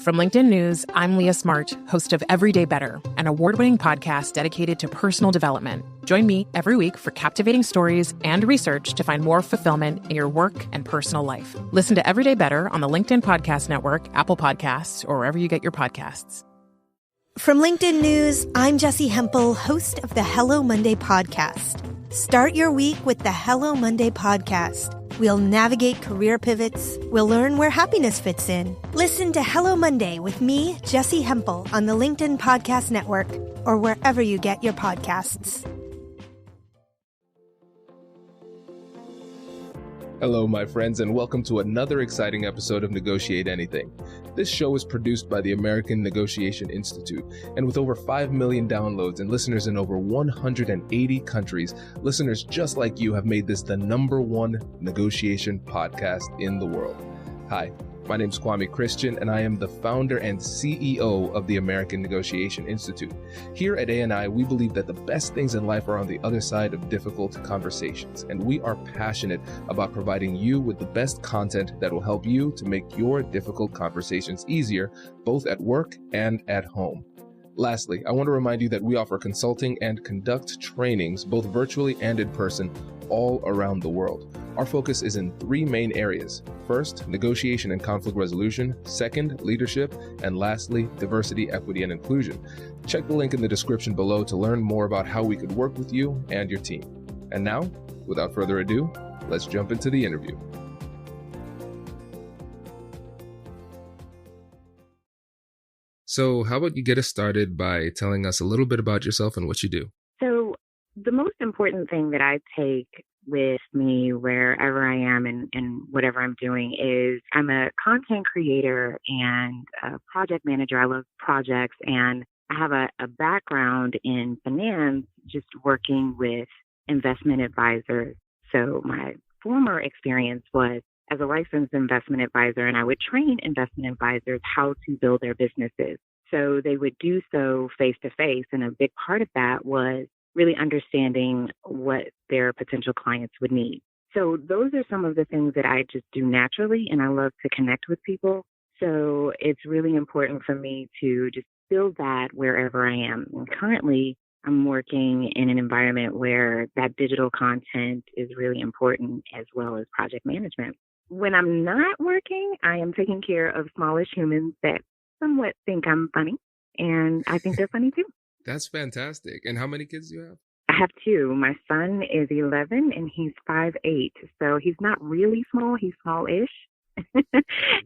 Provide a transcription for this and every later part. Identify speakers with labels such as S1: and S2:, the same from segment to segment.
S1: From LinkedIn News, I'm Leah Smart, host of Everyday Better, an award-winning podcast dedicated to personal development. Join me every week for captivating stories and research to find more fulfillment in your work and personal life. Listen to Everyday Better on the LinkedIn Podcast Network, Apple Podcasts, or wherever you get your podcasts.
S2: From LinkedIn News, I'm Jessie Hempel, host of the Hello Monday podcast. Start your week with the Hello Monday podcast. We'll navigate career pivots. We'll learn where happiness fits in. Listen to Hello Monday with me, Jessie Hempel, on the LinkedIn Podcast Network or wherever you get your podcasts.
S3: Hello, my friends, and welcome to another exciting episode of Negotiate Anything. This show is produced by the American Negotiation Institute, and with over 5 million downloads and listeners in over 180 countries, listeners just like you have made this the #1 negotiation podcast in the world. Hi, my name is Kwame Christian, and I am the founder and CEO of the American Negotiation Institute. Here at ANI, we believe that the best things in life are on the other side of difficult conversations, and we are passionate about providing you with the best content that will help you to make your difficult conversations easier, both at work and at home. Lastly, I want to remind you that we offer consulting and conduct trainings, both virtually and in person, all around the world. Our focus is in 3 main areas. First, negotiation and conflict resolution. Second, leadership. And lastly, diversity, equity, and inclusion. Check the link in the description below to learn more about how we could work with you and your team. And now, without further ado, let's jump into the interview. So how about you get us started by telling us a little bit about yourself and what you do?
S4: So the most important thing that I take with me wherever I am and whatever I'm doing is I'm a content creator and a project manager. I love projects, and I have a background in finance, just working with investment advisors. So my former experience was as a licensed investment advisor, and I would train investment advisors how to build their businesses. So they would do so face to face. And a big part of that was really understanding what their potential clients would need. So those are some of the things that I just do naturally, and I love to connect with people. So it's really important for me to just build that wherever I am. And currently, I'm working in an environment where that digital content is really important, as well as project management. When I'm not working, I am taking care of smallish humans that somewhat think I'm funny, and I think they're funny too.
S3: That's fantastic. And how many kids do you have?
S4: I have 2. My son is 11 and he's 5'8". So he's not really small. He's small-ish.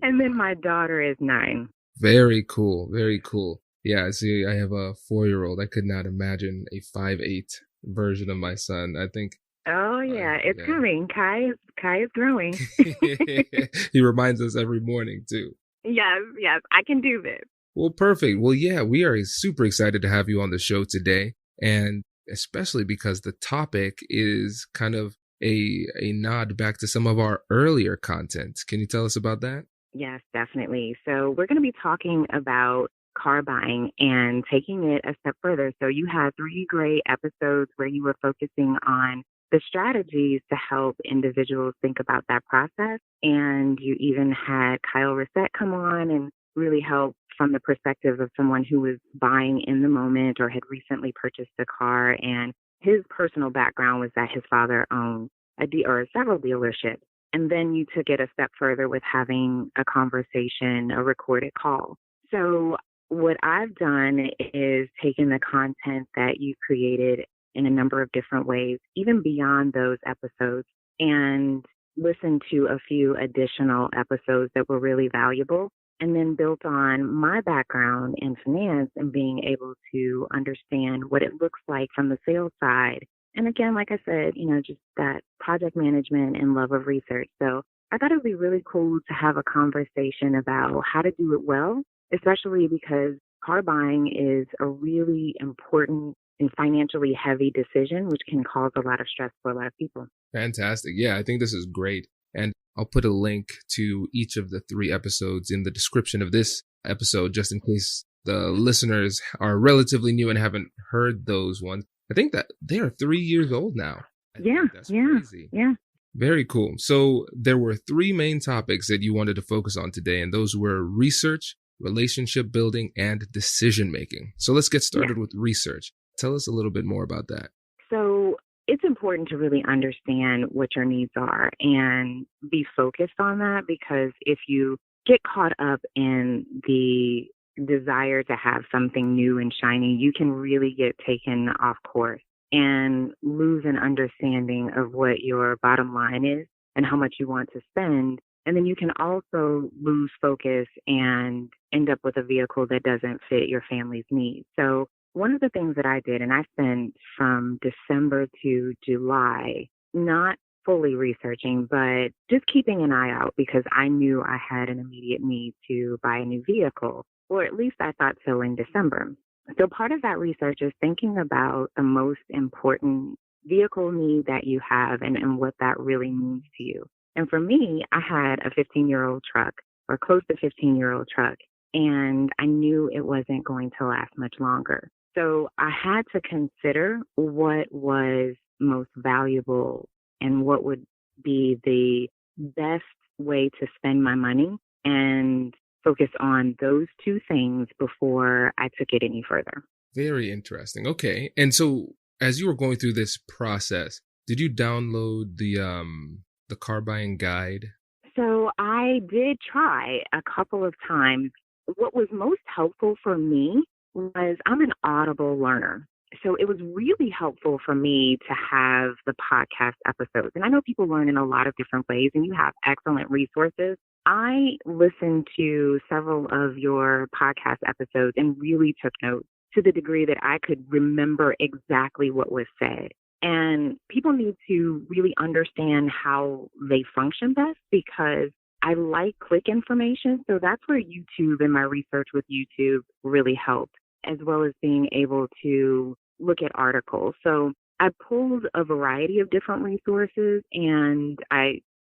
S4: And then my daughter is 9.
S3: Very cool. Very cool. Yeah, see, I have a 4-year-old. I could not imagine a 5'8" version of my son. I think.
S4: Oh, yeah. It's coming. Kai is growing.
S3: He reminds us every morning, too.
S4: Yes. I can do this.
S3: Well, perfect. Well, yeah, we are super excited to have you on the show today, and especially because the topic is kind of a nod back to some of our earlier content. Can you tell us about that?
S4: Yes, definitely. So we're going to be talking about car buying and taking it a step further. So you had 3 great episodes where you were focusing on the strategies to help individuals think about that process. And you even had Kyle Reset come on and really help from the perspective of someone who was buying in the moment or had recently purchased a car. And his personal background was that his father owned several dealerships. And then you took it a step further with having a conversation, a recorded call. So what I've done is taken the content that you created in a number of different ways, even beyond those episodes, and listened to a few additional episodes that were really valuable, and then built on my background in finance and being able to understand what it looks like from the sales side. And again, like I said, just that project management and love of research. So I thought it would be really cool to have a conversation about how to do it well, especially because car buying is a really important and financially heavy decision, which can cause a lot of stress for a lot of people.
S3: Fantastic. Yeah, I think this is great. And I'll put a link to each of the 3 episodes in the description of this episode, just in case the listeners are relatively new and haven't heard those ones. I think that they are 3 years old now. That's crazy.
S4: Yeah.
S3: Very cool. So there were 3 main topics that you wanted to focus on today, and those were research, relationship building, and decision making. So let's get started with research. Tell us a little bit more about that.
S4: So it's important to really understand what your needs are and be focused on that, because if you get caught up in the desire to have something new and shiny, you can really get taken off course and lose an understanding of what your bottom line is and how much you want to spend. And then you can also lose focus and end up with a vehicle that doesn't fit your family's needs. So one of the things that I did, and I spent from December to July, not fully researching, but just keeping an eye out, because I knew I had an immediate need to buy a new vehicle, or at least I thought so in December. So part of that research is thinking about the most important vehicle need that you have and what that really means to you. And for me, I had a 15-year-old truck, or close to 15-year-old truck, and I knew it wasn't going to last much longer. So I had to consider what was most valuable and what would be the best way to spend my money, and focus on those two things before I took it any further.
S3: Very interesting. Okay. And so as you were going through this process, did you download the car buying guide?
S4: So I did try a couple of times. What was most helpful for me was, I'm an Audible learner. So it was really helpful for me to have the podcast episodes. And I know people learn in a lot of different ways, and you have excellent resources. I listened to several of your podcast episodes and really took notes to the degree that I could remember exactly what was said. And people need to really understand how they function best, because I like quick information. So that's where YouTube and my research with YouTube really helped, as well as being able to look at articles. So I pulled a variety of different resources, and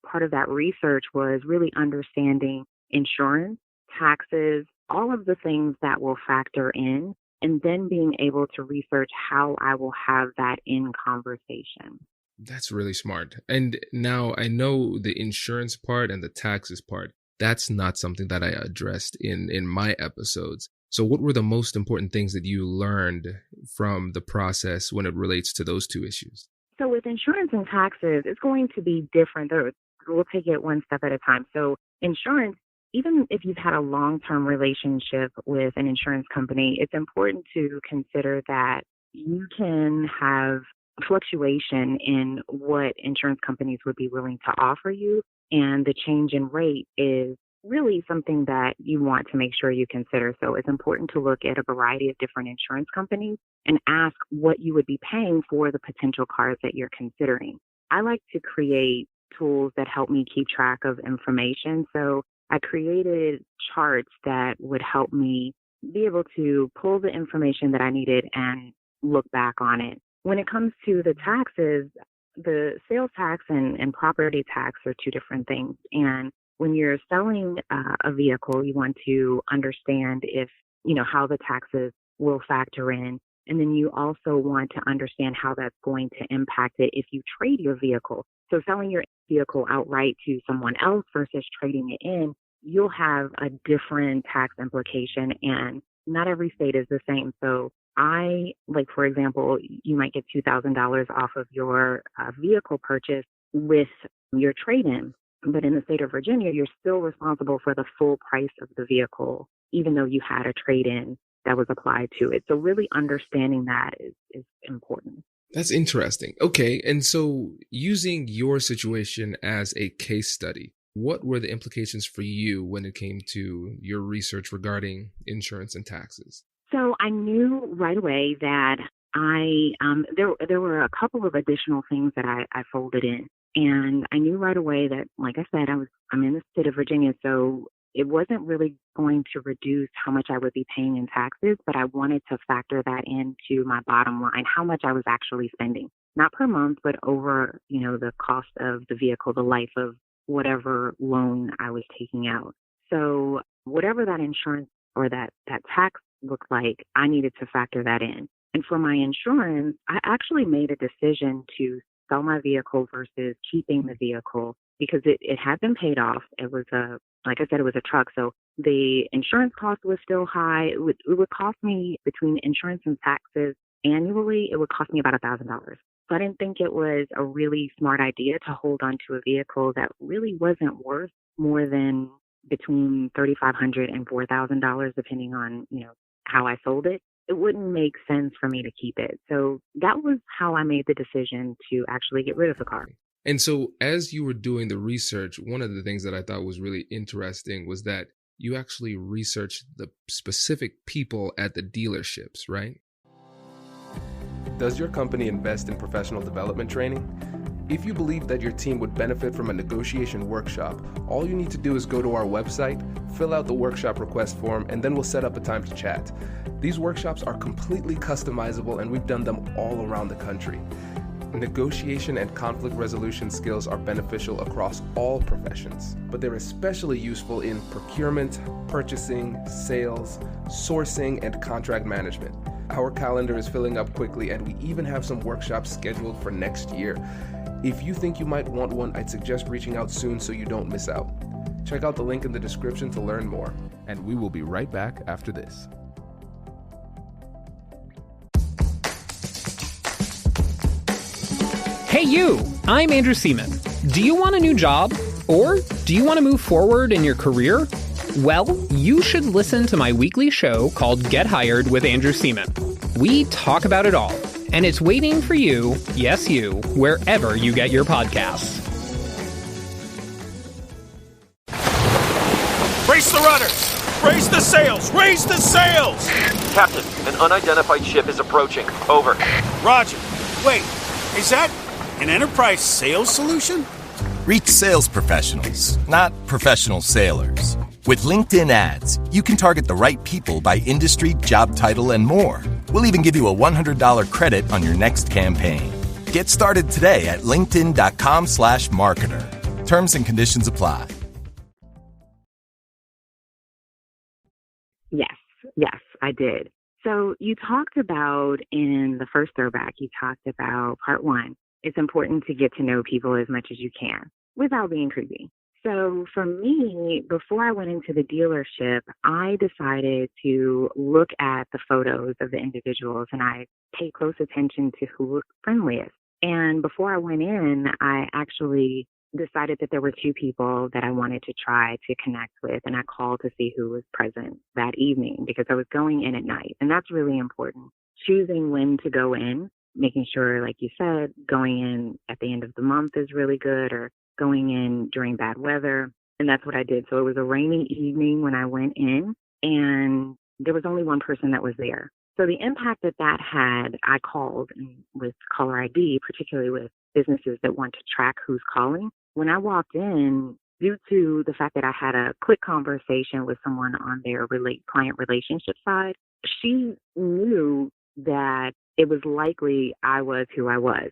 S4: part of that research was really understanding insurance, taxes, all of the things that will factor in, and then being able to research how I will have that in conversation.
S3: That's really smart. And now I know the insurance part and the taxes part, that's not something that I addressed in my episodes. So what were the most important things that you learned from the process when it relates to those two issues?
S4: So with insurance and taxes, it's going to be different. We'll take it one step at a time. So insurance, even if you've had a long-term relationship with an insurance company, it's important to consider that you can have fluctuation in what insurance companies would be willing to offer you. And the change in rate is really something that you want to make sure you consider. So it's important to look at a variety of different insurance companies and ask what you would be paying for the potential cars that you're considering. I like to create tools that help me keep track of information. So I created charts that would help me be able to pull the information that I needed and look back on it. When it comes to the taxes, the sales tax and property tax are two different things. And when you're selling a vehicle, you want to understand how the taxes will factor in. And then you also want to understand how that's going to impact it if you trade your vehicle. So selling your vehicle outright to someone else versus trading it in, you'll have a different tax implication, and not every state is the same. So for example, you might get $2,000 off of your vehicle purchase with your trade-in. But in the state of Virginia, you're still responsible for the full price of the vehicle, even though you had a trade-in that was applied to it. So really understanding that is important.
S3: That's interesting. Okay. And so using your situation as a case study, what were the implications for you when it came to your research regarding insurance and taxes?
S4: So I knew right away that there were a couple of additional things that I folded in. And I knew right away that, like I said, I'm in the state of Virginia, so it wasn't really going to reduce how much I would be paying in taxes, but I wanted to factor that into my bottom line, how much I was actually spending, not per month, but over, the cost of the vehicle, the life of whatever loan I was taking out. So whatever that insurance or that tax looked like, I needed to factor that in. And for my insurance, I actually made a decision to sell my vehicle versus keeping the vehicle because it had been paid off. It was a like I said, it was a truck. So the insurance cost was still high. It would cost me, between insurance and taxes annually, it would cost me about $1,000. So I didn't think it was a really smart idea to hold on to a vehicle that really wasn't worth more than between $3,500 and $4,000, depending on, how I sold it. It wouldn't make sense for me to keep it. So that was how I made the decision to actually get rid of the car.
S3: And so as you were doing the research, one of the things that I thought was really interesting was that you actually researched the specific people at the dealerships, right? Does your company invest in professional development training? If you believe that your team would benefit from a negotiation workshop, all you need to do is go to our website, fill out the workshop request form, and then we'll set up a time to chat. These workshops are completely customizable, and we've done them all around the country. Negotiation and conflict resolution skills are beneficial across all professions, but they're especially useful in procurement, purchasing, sales, sourcing, and contract management. Our calendar is filling up quickly, and we even have some workshops scheduled for next year. If you think you might want one, I'd suggest reaching out soon so you don't miss out. Check out the link in the description to learn more, and we will be right back after this.
S5: Hey you, I'm Andrew Seaman. Do you want a new job? Or do you want to move forward in your career? Well, you should listen to my weekly show called Get Hired with Andrew Seaman. We talk about it all, and it's waiting for you, yes you, wherever you get your podcasts.
S6: Brace the rudders! Raise the sails! Raise the sails!
S7: Captain, an unidentified ship is approaching. Over.
S6: Roger. Wait, is that an enterprise sales solution?
S8: Reach sales professionals, not professional sailors. With LinkedIn ads, you can target the right people by industry, job title, and more. We'll even give you a $100 credit on your next campaign. Get started today at linkedin.com/marketer. Terms and conditions apply.
S4: Yes, I did. So you talked about, in the first throwback, you talked about part one. It's important to get to know people as much as you can without being creepy. So for me, before I went into the dealership, I decided to look at the photos of the individuals, and I paid close attention to who looked friendliest. And before I went in, I actually decided that there were two people that I wanted to try to connect with, and I called to see who was present that evening because I was going in at night, and that's really important. Choosing when to go in, making sure, like you said, going in at the end of the month is really good, or going in during bad weather. And that's what I did. So it was a rainy evening when I went in, and there was only one person that was there. So the impact that had, I called with caller ID, particularly with businesses that want to track who's calling. When I walked in, due to the fact that I had a quick conversation with someone on their client relationship side, she knew that it was likely I was who I was.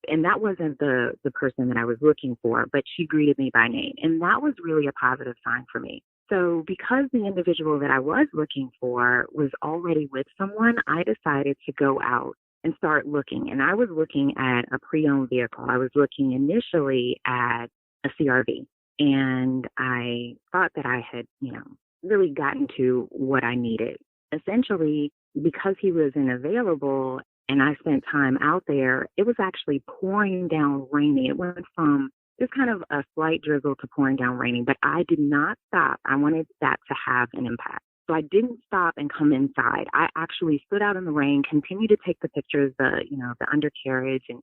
S4: And that wasn't the person that I was looking for, but she greeted me by name. And that was really a positive sign for me. So because the individual that I was looking for was already with someone, I decided to go out and start looking. And I was looking at a pre-owned vehicle. I was looking initially at a CRV. And I thought that I had, really gotten to what I needed. Essentially, because he wasn't available, and I spent time out there, it was actually pouring down raining. It went from just kind of a slight drizzle to pouring down raining, but I did not stop. I wanted that to have an impact. So I didn't stop and come inside. I actually stood out in the rain, continued to take the pictures, the undercarriage, and,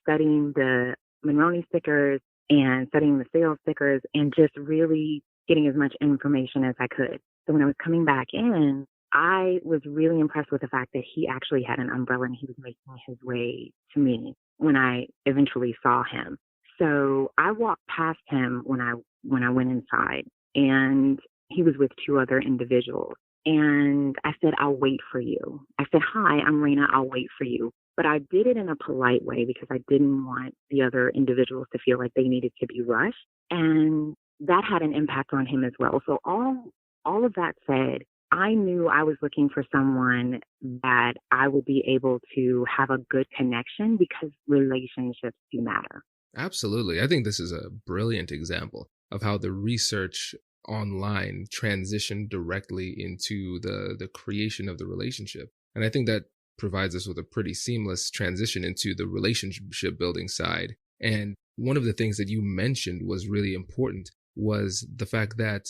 S4: studying the Monroney stickers and studying the sales stickers, and just really getting as much information as I could. So when I was coming back in, I was really impressed with the fact that he actually had an umbrella and he was making his way to me when I eventually saw him. So I walked past him when I went inside, and he was with two other individuals. And I said, "I'll wait for you." I said, "Hi, I'm Raina. I'll wait for you." But I did it in a polite way because I didn't want the other individuals to feel like they needed to be rushed. And that had an impact on him as well. So all of that said, I knew I was looking for someone that I would be able to have a good connection, because relationships do matter.
S3: Absolutely. I think this is a brilliant example of how the research online transition directly into the creation of the relationship. And I think that provides us with a pretty seamless transition into the relationship building side. And one of the things that you mentioned was really important was the fact that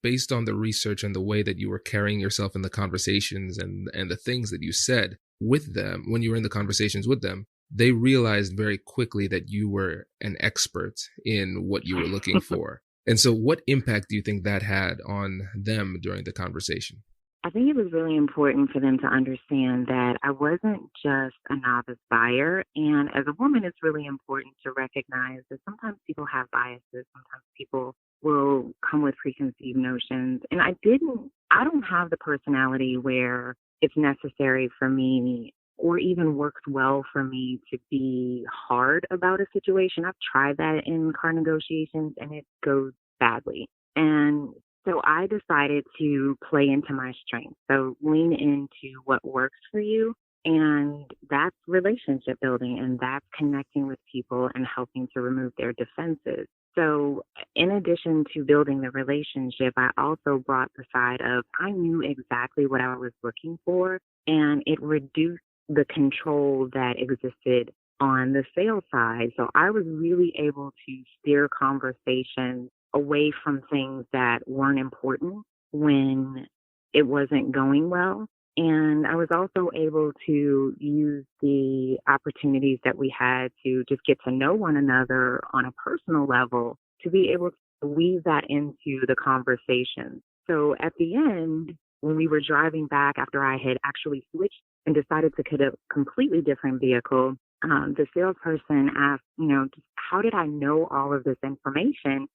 S3: based on the research and the way that you were carrying yourself in the conversations and the things that you said with them when you were in the conversations with them, they realized very quickly that you were an expert in what you were looking for. And so what impact do you think that had on them during the conversation?
S4: I think it was really important for them to understand that I wasn't just a novice buyer. And as a woman, it's really important to recognize that sometimes people have biases. Sometimes people will come with preconceived notions. And I don't have the personality where it's necessary for me or even works well for me to be hard about a situation. I've tried that in car negotiations and it goes badly. And so I decided to play into my strengths. So lean into what works for you. And that's relationship building, and that's connecting with people and helping to remove their defenses. So in addition to building the relationship, I also brought the side of I knew exactly what I was looking for, and it reduced the control that existed on the sales side. So I was really able to steer conversations away from things that weren't important when it wasn't going well. And I was also able to use the opportunities that we had to just get to know one another on a personal level to be able to weave that into the conversation. So at the end, when we were driving back after I had actually switched and decided to get a completely different vehicle, the salesperson asked, just how did I know all of this information?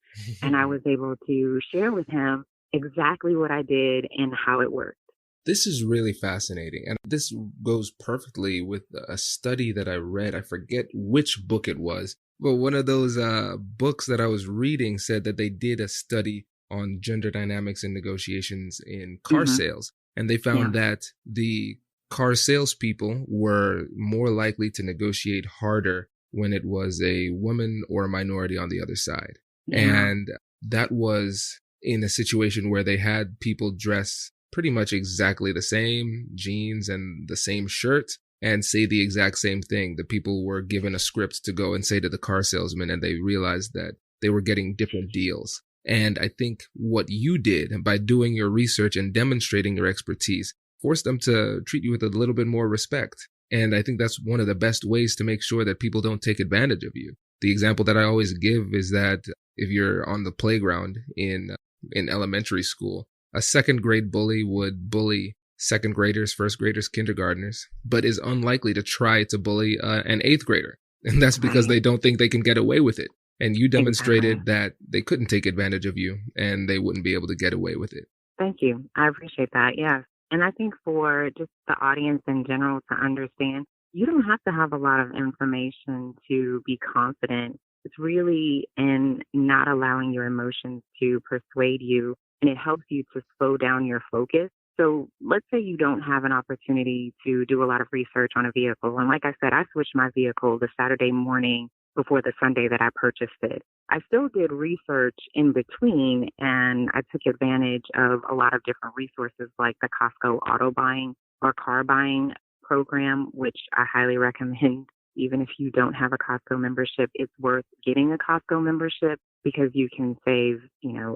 S4: And I was able to share with him exactly what I did and how it worked.
S3: This is really fascinating. And this goes perfectly with a study that I read. I forget which book it was, but one of those books that I was reading said that they did a study on gender dynamics and negotiations in car sales. And they found that the car salespeople were more likely to negotiate harder when it was a woman or a minority on the other side. And that was in a situation where they had people dress pretty much exactly the same, jeans and the same shirt, and say the exact same thing. The people were given a script to go and say to the car salesman, and they realized that they were getting different deals. And I think what you did by doing your research and demonstrating your expertise forced them to treat you with a little bit more respect. And I think that's one of the best ways to make sure that people don't take advantage of you. The example that I always give is that if you're on the playground in elementary school, a second grade bully would bully second graders, first graders, kindergartners, but is unlikely to try to bully an eighth grader. And that's because they don't think they can get away with it. And you demonstrated that they couldn't take advantage of you and they wouldn't be able to get away with it.
S4: Thank you. I appreciate that. Yes. And I think for just the audience in general to understand, you don't have to have a lot of information to be confident. It's really in not allowing your emotions to persuade you, and it helps you to slow down your focus. So let's say you don't have an opportunity to do a lot of research on a vehicle. And like I said, I switched my vehicle the Saturday morning before the Sunday that I purchased it. I still did research in between, and I took advantage of a lot of different resources like the Costco auto buying or car buying program, which I highly recommend. Even if you don't have a Costco membership, it's worth getting a Costco membership because you can save,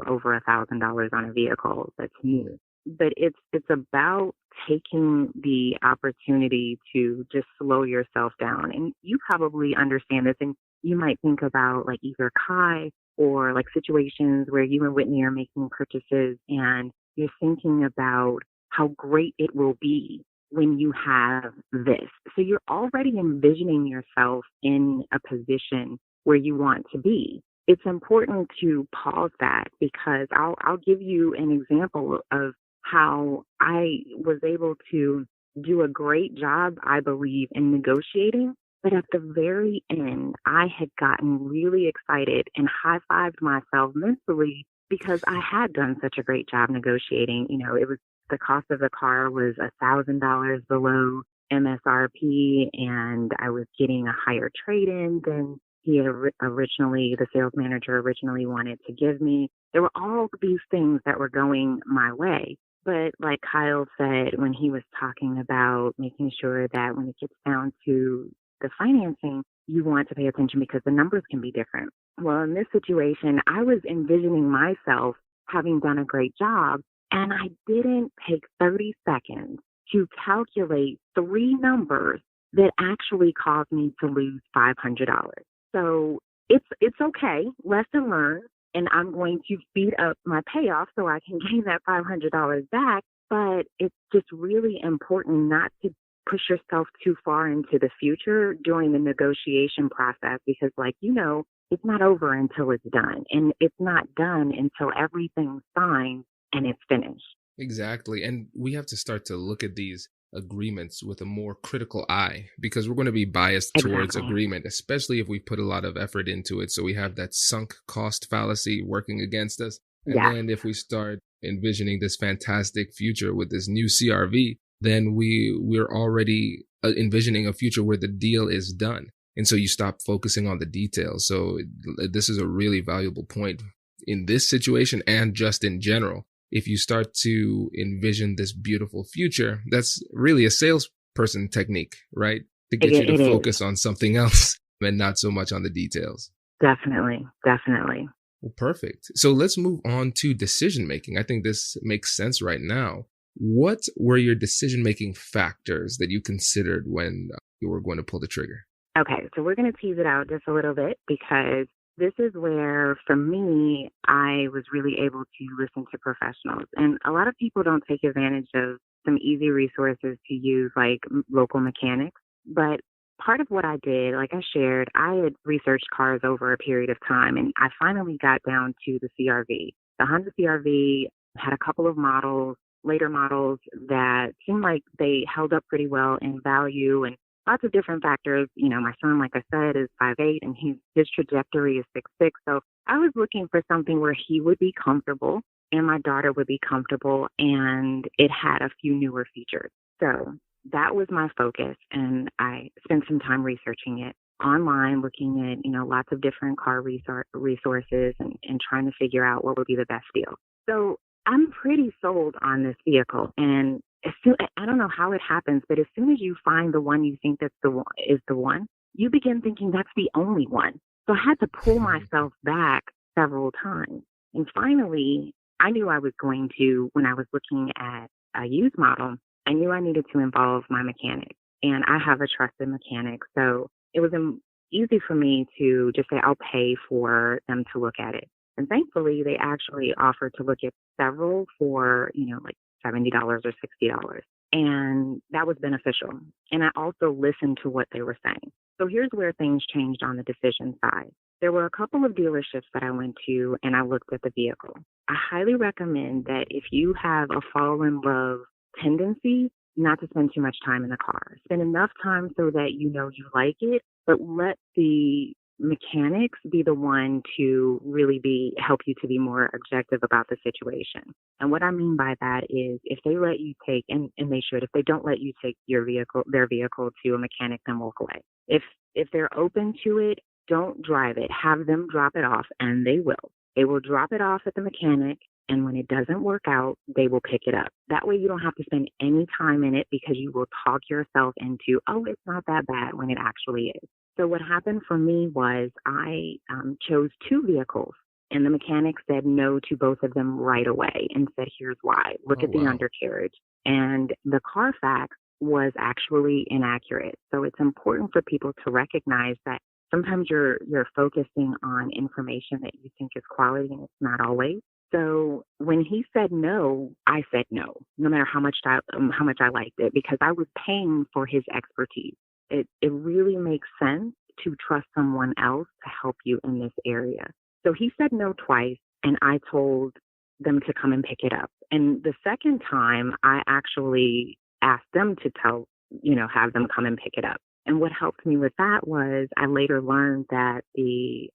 S4: over $1,000 on a vehicle that's new. But it's about taking the opportunity to just slow yourself down. And you probably understand this, and you might think about like either Kai or like situations where you and Whitney are making purchases and you're thinking about how great it will be when you have this. So you're already envisioning yourself in a position where you want to be. It's important to pause that because I'll give you an example of how I was able to do a great job, I believe, in negotiating. But at the very end, I had gotten really excited and high-fived myself mentally because I had done such a great job negotiating. It was the cost of the car was $1,000 below MSRP, and I was getting a higher trade-in than the sales manager originally wanted to give me. There were all these things that were going my way. But like Kyle said, when he was talking about making sure that when it gets down to the financing, you want to pay attention because the numbers can be different. Well, in this situation, I was envisioning myself having done a great job, and I didn't take 30 seconds to calculate three numbers that actually caused me to lose $500. So it's okay, lesson learned, and I'm going to speed up my payoff so I can gain that $500 back. But it's just really important not to push yourself too far into the future during the negotiation process because, like, it's not over until it's done. And it's not done until everything's signed and it's finished.
S3: Exactly. And we have to start to look at these agreements with a more critical eye because we're going to be biased towards agreement, especially if we put a lot of effort into it. So we have that sunk cost fallacy working against us. And then if we start envisioning this fantastic future with this new CRV, then we're already envisioning a future where the deal is done. And so you stop focusing on the details. So this is a really valuable point in this situation and just in general. If you start to envision this beautiful future, that's really a salesperson technique, right? To get you to focus on something else and not so much on the details.
S4: Definitely.
S3: Well, perfect. So let's move on to decision making. I think this makes sense right now. What were your decision-making factors that you considered when you were going to pull the trigger?
S4: Okay, so we're going to tease it out just a little bit because this is where, for me, I was really able to listen to professionals. And a lot of people don't take advantage of some easy resources to use, like local mechanics. But part of what I did, like I shared, I had researched cars over a period of time, and I finally got down to the CRV. The Honda CRV had a couple of later models that seemed like they held up pretty well in value and lots of different factors. My son, like I said, is 5'8", and his trajectory is 6'6". So I was looking for something where he would be comfortable and my daughter would be comfortable, and it had a few newer features. So that was my focus, and I spent some time researching it online, looking at, lots of different car resources and trying to figure out what would be the best deal. So I'm pretty sold on this vehicle, and I don't know how it happens, but as soon as you find the one you think that's is the one, you begin thinking that's the only one. So I had to pull myself back several times. And finally, I knew I was going to, when I was looking at a used model, I knew I needed to involve my mechanic. And I have a trusted mechanic. So it was easy for me to just say, I'll pay for them to look at it. And thankfully, they actually offered to look at several for, like $70 or $60. And that was beneficial. And I also listened to what they were saying. So here's where things changed on the decision side. There were a couple of dealerships that I went to and I looked at the vehicle. I highly recommend that if you have a fall in love tendency, not to spend too much time in the car. Spend enough time so that you like it, but let the mechanics be the one to really help you to be more objective about the situation. And what I mean by that is if they let you take, and they should, if they don't let you take their vehicle to a mechanic, then walk away. If they're open to it, don't drive it. Have them drop it off, and they will. They will drop it off at the mechanic, and when it doesn't work out, they will pick it up. That way you don't have to spend any time in it because you will talk yourself into, oh, it's not that bad when it actually is. So what happened for me was I chose two vehicles, and the mechanic said no to both of them right away and said, here's why. Look at the undercarriage. And the Carfax was actually inaccurate. So it's important for people to recognize that sometimes you're focusing on information that you think is quality, and it's not always. So when he said no, I said no matter how much I liked it, because I was paying for his expertise. It really makes sense to trust someone else to help you in this area. So he said no twice, and I told them to come and pick it up. And the second time, I actually asked them to have them come and pick it up. And what helped me with that was I later learned that the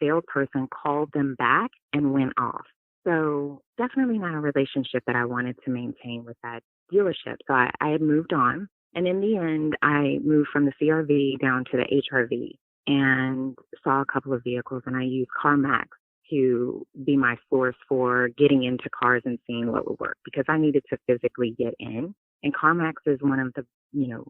S4: salesperson called them back and went off. So definitely not a relationship that I wanted to maintain with that dealership. So I had moved on. And in the end, I moved from the CRV down to the HRV. and saw a couple of vehicles, and I used CarMax to be my source for getting into cars and seeing what would work because I needed to physically get in. And CarMax is one of the,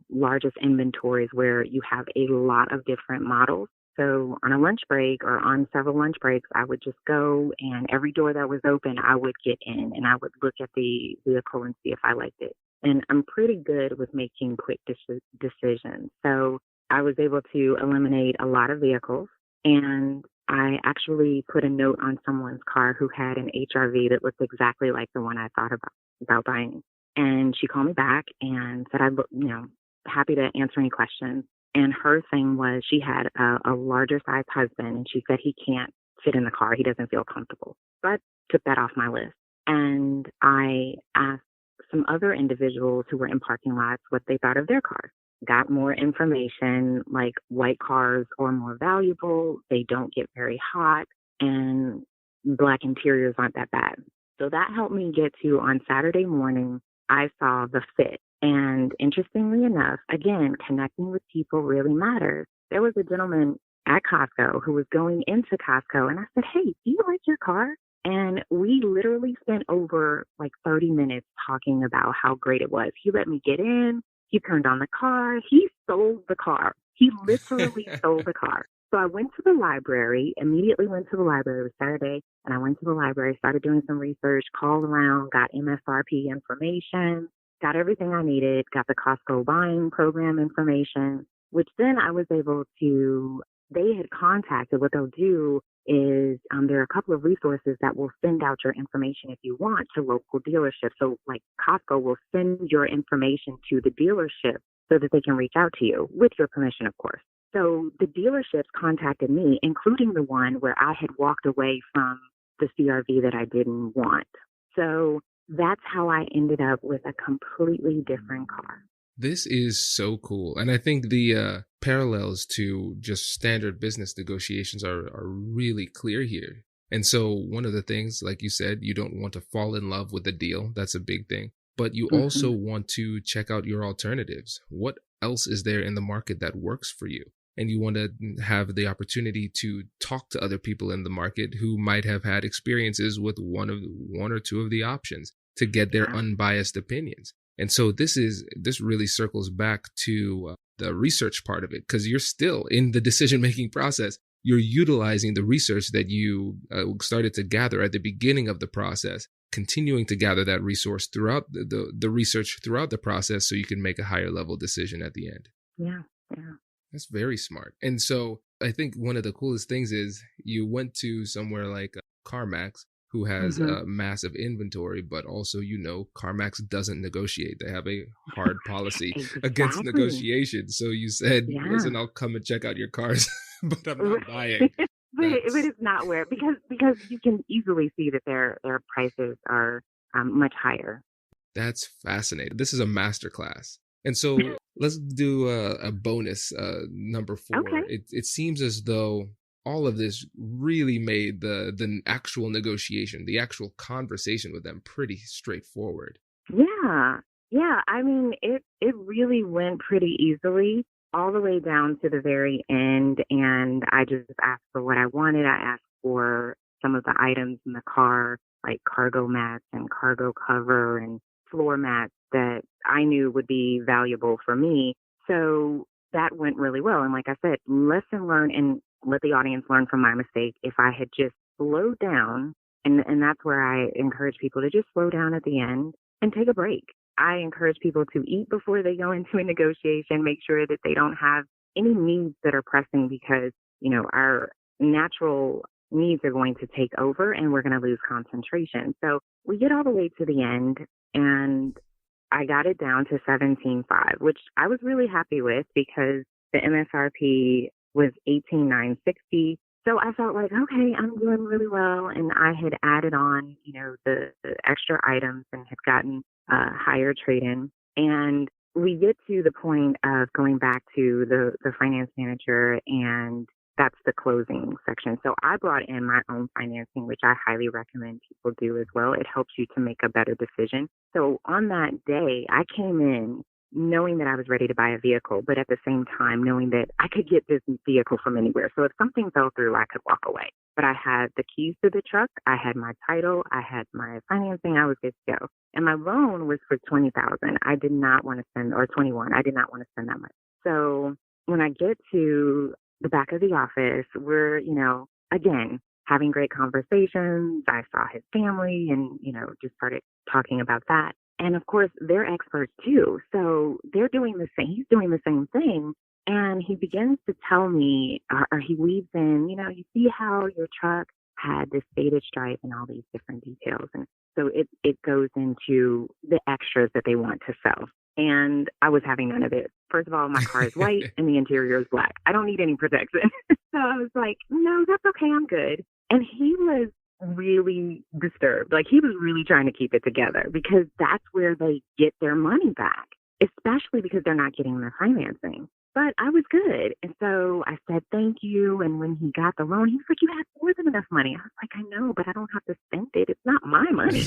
S4: largest inventories where you have a lot of different models. So on a lunch break or on several lunch breaks, I would just go and every door that was open, I would get in and I would look at the vehicle and see if I liked it. And I'm pretty good with making quick decisions. So I was able to eliminate a lot of vehicles, and I actually put a note on someone's car who had an HRV that looked exactly like the one I thought about buying. And she called me back and said, I'd happy to answer any questions. And her thing was she had a larger size husband, and she said he can't fit in the car. He doesn't feel comfortable. So I took that off my list. And I asked some other individuals who were in parking lots what they thought of their cars. Got more information, like white cars are more valuable, they don't get very hot, and black interiors aren't that bad. So that helped me get to, on Saturday morning, I saw the fit. And interestingly enough, again, connecting with people really matters. There was a gentleman at Costco who was going into Costco, and I said, hey, do you like your car? And we literally spent over like 30 minutes talking about how great it was. He let me get in. He turned on the car. He sold the car. He literally sold the car. So I went to the library, immediately went to the library. It was Saturday, and I went to the library, started doing some research, called around, got MSRP information, got everything I needed, got the Costco buying program information, which then I was able to, they had contacted, what they'll do is there are a couple of resources that will send out your information if you want to local dealerships. So like Costco will send your information to the dealership so that they can reach out to you with your permission, of course. So the dealerships contacted me, including the one where I had walked away from the CRV that I didn't want. So that's how I ended up with a completely different car.
S3: This is so cool. And I think the parallels to just standard business negotiations are really clear here. And so one of the things, like you said, you don't want to fall in love with the deal. That's a big thing. But you also want to check out your alternatives. What else is there in the market that works for you? And you want to have the opportunity to talk to other people in the market who might have had experiences with one or two of the options to get their unbiased opinions. And so this really circles back to the research part of it, because you're still in the decision-making process. You're utilizing the research that you started to gather at the beginning of the process, continuing to gather that resource throughout the research throughout the process so you can make a higher level decision at the end.
S4: Yeah.
S3: That's very smart. And so I think one of the coolest things is you went to somewhere like CarMax, who has a massive inventory, but also, CarMax doesn't negotiate. They have a hard policy against negotiation. So you said, listen, I'll come and check out your cars, but I'm not buying.
S4: But it's not where, because you can easily see that their prices are much higher.
S3: That's fascinating. This is a masterclass. And so let's do a bonus, number 4.
S4: Okay.
S3: It seems as though all of this really made the actual negotiation, the actual conversation with them pretty straightforward.
S4: Yeah. I mean, it really went pretty easily all the way down to the very end. And I just asked for what I wanted. I asked for some of the items in the car, like cargo mats and cargo cover and floor mats that I knew would be valuable for me. So that went really well. And like I said, lesson learned, and let the audience learn from my mistake. If I had just slowed down, and that's where I encourage people to just slow down at the end and take a break. I encourage people to eat before they go into a negotiation, make sure that they don't have any needs that are pressing, because, our natural needs are going to take over and we're going to lose concentration. So we get all the way to the end, and I got it down to 17.5, which I was really happy with because the MSRP was 18,960. So I felt like, okay, I'm doing really well. And I had added on, the extra items and had gotten a higher trade-in. And we get to the point of going back to the finance manager, and that's the closing section. So I brought in my own financing, which I highly recommend people do as well. It helps you to make a better decision. So on that day, I came in knowing that I was ready to buy a vehicle, but at the same time, knowing that I could get this vehicle from anywhere. So if something fell through, I could walk away. But I had the keys to the truck. I had my title. I had my financing. I was good to go. And my loan was for $20,000. I did not want to spend, or 21. I did not want to spend that much. So when I get to the back of the office, we're, again, having great conversations. I saw his family and, just started talking about that. And of course, they're experts too. So they're doing the same. He's doing the same thing. And he begins to tell me, or he weaves in, you see how your truck had this faded stripe and all these different details. And so it goes into the extras that they want to sell. And I was having none of it. First of all, my car is white and the interior is black. I don't need any protection. So I was like, no, that's okay. I'm good. And he was really disturbed. Like, he was really trying to keep it together because that's where they get their money back, especially because they're not getting their financing. But I was good. And so I said, thank you. And when he got the loan, he was like, you had more than enough money. I was like, I know, but I don't have to spend it. It's not my money.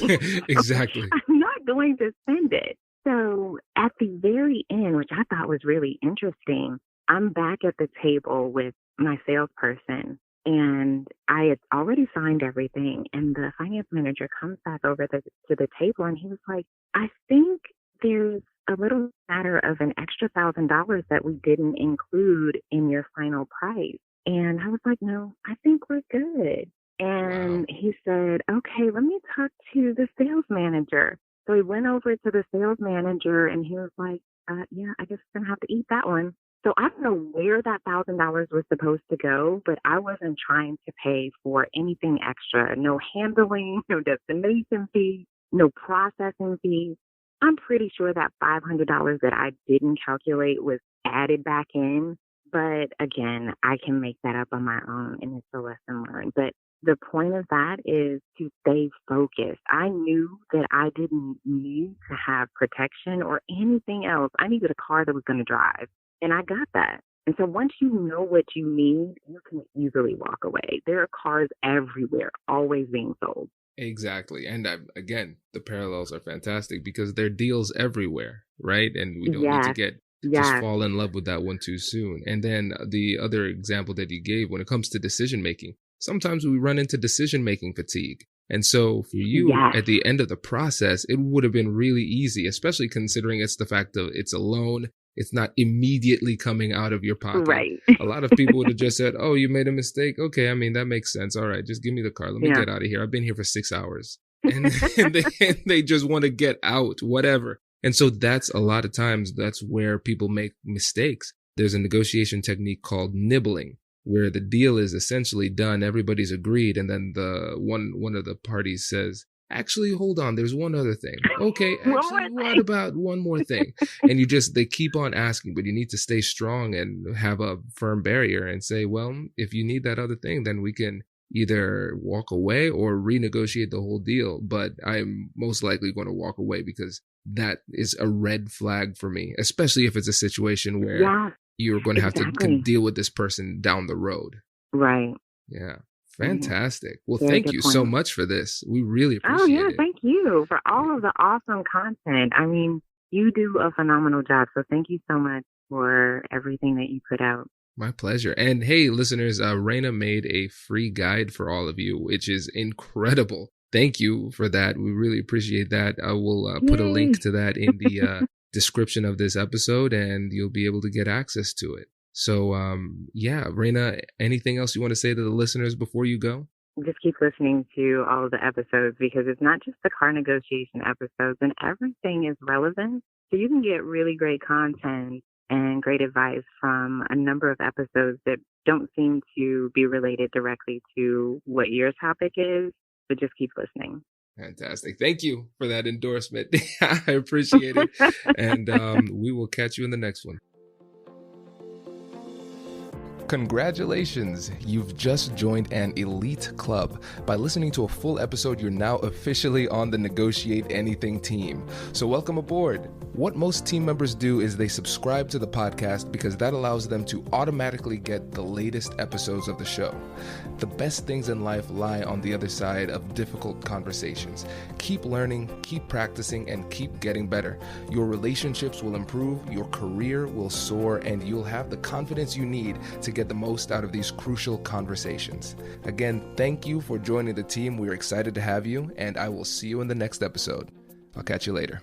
S3: Exactly.
S4: I'm not going to spend it. So at the very end, which I thought was really interesting, I'm back at the table with my salesperson. And I had already signed everything. And the finance manager comes back over to the table and he was like, I think there's a little matter of an extra $1,000 that we didn't include in your final price. And I was like, no, I think we're good. And he said, okay, let me talk to the sales manager. So he went over to the sales manager and he was like, yeah, I guess I'm going to have to eat that one. So I don't know where that $1,000 was supposed to go, but I wasn't trying to pay for anything extra. No handling, no destination fee, no processing fee. I'm pretty sure that $500 that I didn't calculate was added back in. But again, I can make that up on my own and it's a lesson learned. But the point of that is to stay focused. I knew that I didn't need to have protection or anything else. I needed a car that was going to drive. And I got that. And so once you know what you need, you can easily walk away. There are cars everywhere, always being sold.
S3: Exactly. And again, the parallels are fantastic because there are deals everywhere, right? And we don't need to get just fall in love with that one too soon. And then the other example that you gave, when it comes to decision making, sometimes we run into decision making fatigue. And so for you, at the end of the process, it would have been really easy, especially considering it's the fact that it's a loan. It's not immediately coming out of your pocket.
S4: Right.
S3: A lot of people would have just said, oh, you made a mistake. Okay, I mean, that makes sense. All right, just give me the car. Let me get out of here. I've been here for 6 hours. And they just want to get out, whatever. And so that's a lot of times, that's where people make mistakes. There's a negotiation technique called nibbling, where the deal is essentially done. Everybody's agreed. And then the one of the parties says, actually, hold on, there's one other thing. Okay, actually, what about one more thing? And they keep on asking, but you need to stay strong and have a firm barrier and say, well, if you need that other thing, then we can either walk away or renegotiate the whole deal. But I'm most likely going to walk away because that is a red flag for me, especially if it's a situation where you're going to have to deal with this person down the road.
S4: Right.
S3: Yeah. Fantastic. Well, thank you so much for this. We really appreciate it.
S4: Oh, yeah. Thank you for all of the awesome content. I mean, you do a phenomenal job. So thank you so much for everything that you put out.
S3: My pleasure. And hey, listeners, Raina made a free guide for all of you, which is incredible. Thank you for that. We really appreciate that. I will put a link to that in the description of this episode, and you'll be able to get access to it. So, Raina, anything else you want to say to the listeners before you go?
S4: Just keep listening to all of the episodes because it's not just the car negotiation episodes and everything is relevant. So you can get really great content and great advice from a number of episodes that don't seem to be related directly to what your topic is, but just keep listening.
S3: Fantastic. Thank you for that endorsement. I appreciate it. And we will catch you in the next one. Congratulations! You've just joined an elite club. By listening to a full episode, you're now officially on the Negotiate Anything team. So welcome aboard. What most team members do is they subscribe to the podcast because that allows them to automatically get the latest episodes of the show. The best things in life lie on the other side of difficult conversations. Keep learning, keep practicing, and keep getting better. Your relationships will improve, your career will soar, and you'll have the confidence you need to get the most out of these crucial conversations. Again, thank you for joining the team. We're excited to have you, and I will see you in the next episode. I'll catch you later.